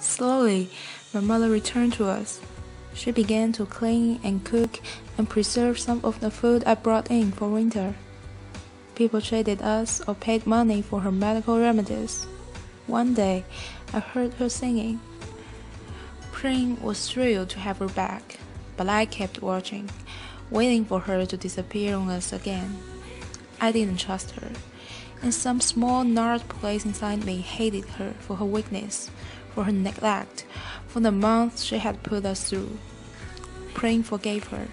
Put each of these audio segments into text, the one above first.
Slowly, my mother returned to us. She began to clean and cook and preserve some of the food I brought in for winter. People traded us or paid money for her medical remedies. One day, I heard her singing. Pring was thrilled to have her back, but I kept watching, waiting for her to disappear on us again. I didn't trust her, and some small gnarled place inside me hated her for her weakness, for her neglect, for the months she had put us through. Pring forgave her,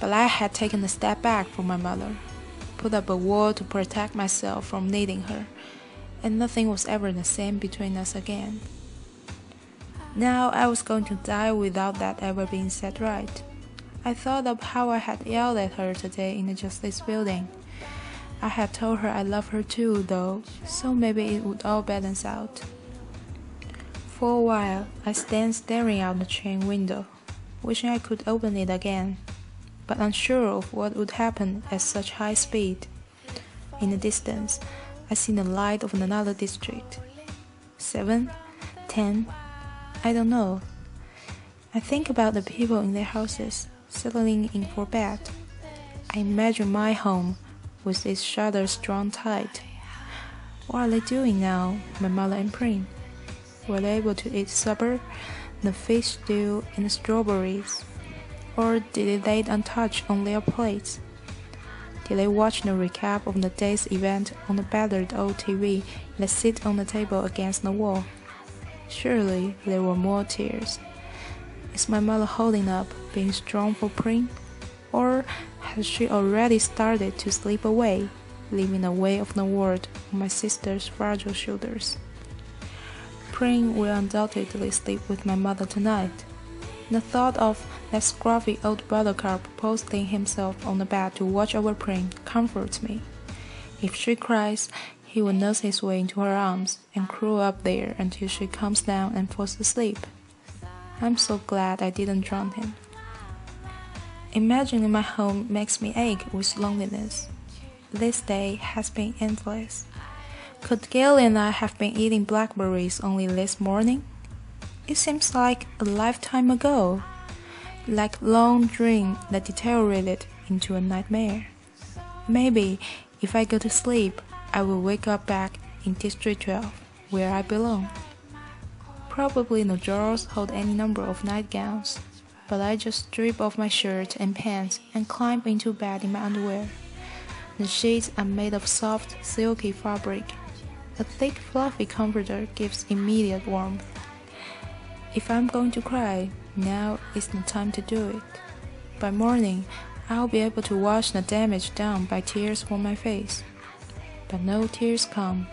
but I had taken a step back from my mother, put up a wall to protect myself from needing her, and nothing was ever the same between us again. Now I was going to die without that ever being set right. I thought of how I had yelled at her today in the Justice building. I had told her I love her too, though, so maybe it would all balance out. For a while, I stand staring out the train window, wishing I could open it again, but unsure of what would happen at such high speed. In the distance, I see the light of another district. 7, 10, I don't know. I think about the people in their houses, settling in for bed. I imagine my home with its shutters drawn tight. What are they doing now, my mother and Pring? Were they able to eat supper, the fish stew, and the strawberries? Or did they eat untouched on their plates? Did they watch the recap of the day's event on the battered old TV that sit on the table against the wall? Surely there were more tears. Is my mother holding up, being strong for Pring? Or has she already started to slip away, leaving the weight of the world on my sister's fragile shoulders? Pring will undoubtedly sleep with my mother tonight. The thought of that scruffy old buttercup posting himself on the bed to watch over Pring comforts me. If she cries, he will nurse his way into her arms and curl up there until she comes down and falls asleep. I'm so glad I didn't drown him. Imagining my home makes me ache with loneliness. This day has been endless. Could Gail and I have been eating blackberries only this morning? It seems like a lifetime ago, like a long dream that deteriorated into a nightmare. Maybe if I go to sleep, I will wake up back in District 12, where I belong. Probably no drawers hold any number of nightgowns, but I just strip off my shirt and pants and climb into bed in my underwear. The sheets are made of soft, silky fabric. A thick, fluffy comforter gives immediate warmth. If I'm going to cry, now is the time to do it. By morning, I'll be able to wash the damage done by tears from my face. But no tears come.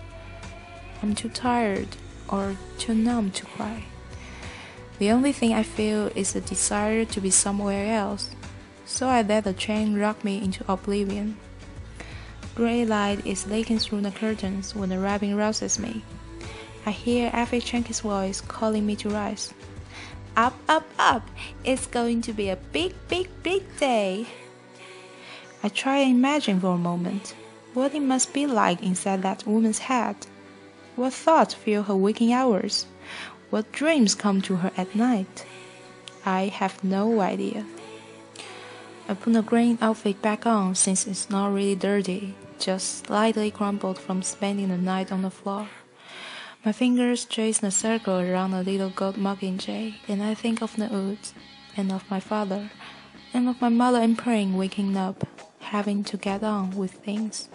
I'm too tired or too numb to cry. The only thing I feel is a desire to be somewhere else, so I let the train rock me into oblivion. Gray light is leaking through the curtains when the rapping rouses me. I hear P13's voice calling me to rise. Up, up, up! It's going to be a big, big, big day! I try and imagine for a moment what it must be like inside that woman's head. What thoughts fill her waking hours? What dreams come to her at night? I have no idea. I put the green outfit back on since it's not really dirty, just slightly crumpled from spending the night on the floor. My fingers trace a circle around a little gold mockingjay, and I think of the woods, and of my father, and of my mother and Pring waking up, having to get on with things.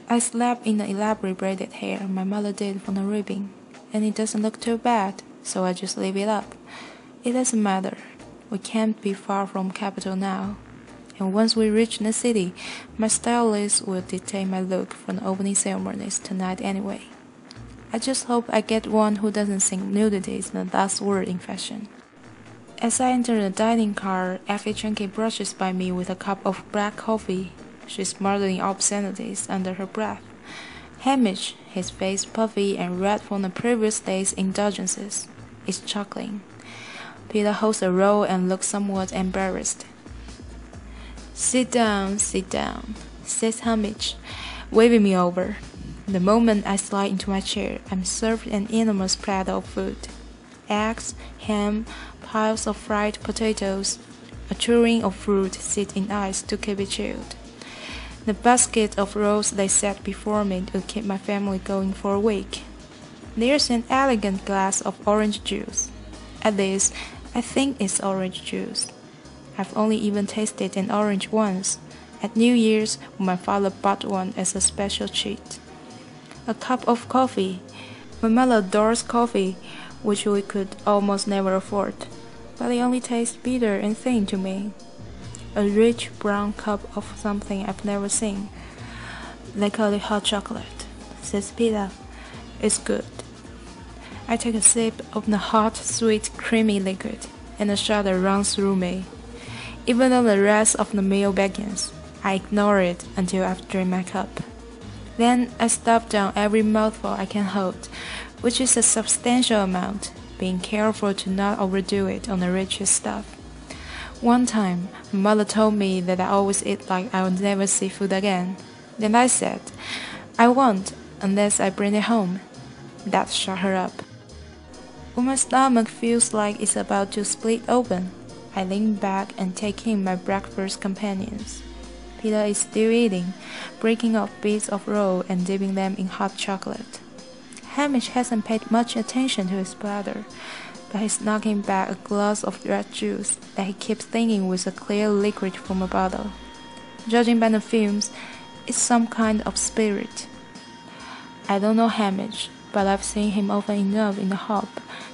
I slept in the elaborate braided hair my mother did from the ribbing, and it doesn't look too bad, so I just leave it up. It doesn't matter. We can't be far from capital now. And once we reach the city, my stylist will dictate my look for the opening ceremonies tonight anyway. I just hope I get one who doesn't think nudity is the last word in fashion. As I enter the dining car, P13 brushes by me with a cup of black coffee. She's muttering obscenities under her breath. Hamish, his face puffy and red from the previous day's indulgences, is chuckling. Peter holds a roll and looks somewhat embarrassed. Sit down, says Hamish, waving me over. The moment I slide into my chair, I'm served an enormous platter of food. eggs, ham, piles of fried potatoes, a tureen of fruit set in ice to keep it chilled. The basket of rolls they set before me would keep my family going for a week. There's an elegant glass of orange juice. At least, I think it's orange juice. I've only even tasted an orange once, at New Year's when my father bought one as a special treat. A cup of coffee. My mother adores coffee, which we could almost never afford, but it only tastes bitter and thin to me. A rich brown cup of something I've never seen. They call it hot chocolate, says Peter. It's good. I take a sip of the hot, sweet, creamy liquid, and a shudder runs through me. Even though the rest of the meal begins, I ignore it until I've drained my cup. Then I stuff down every mouthful I can hold, which is a substantial amount, being careful to not overdo it on the richest stuff. One time, my mother told me that I always eat like I would never see food again. Then I said, I won't unless I bring it home. That shut her up. When my stomach feels like it's about to split open, I lean back and take in my breakfast companions. Peter is still eating, breaking off bits of roll and dipping them in hot chocolate. Hamish hasn't paid much attention to his brother, but he's knocking back a glass of red juice that he keeps thinking was a clear liquid from a bottle. Judging by the fumes, it's some kind of spirit. I don't know Hamish, but I've seen him often enough in the hop,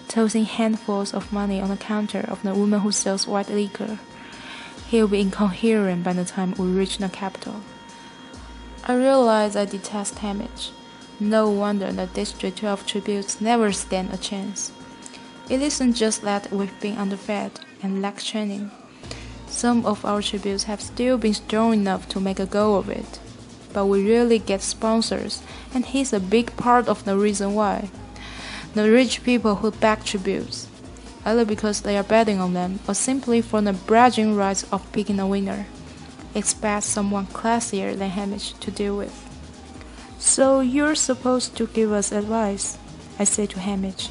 tossing handfuls of money on the counter of the woman who sells white liquor. He'll be incoherent by the time we reach the capital. I realize I detest Hamish. No wonder the District 12 tributes never stand a chance. It isn't just that we've been underfed and lack training. Some of our tributes have still been strong enough to make a go of it. But we rarely get sponsors, and he's a big part of the reason why. The rich people who back tributes, either because they are betting on them or simply for the bragging rights of picking a winner, expect someone classier than Hamish to deal with. So you're supposed to give us advice, I say to Hamish.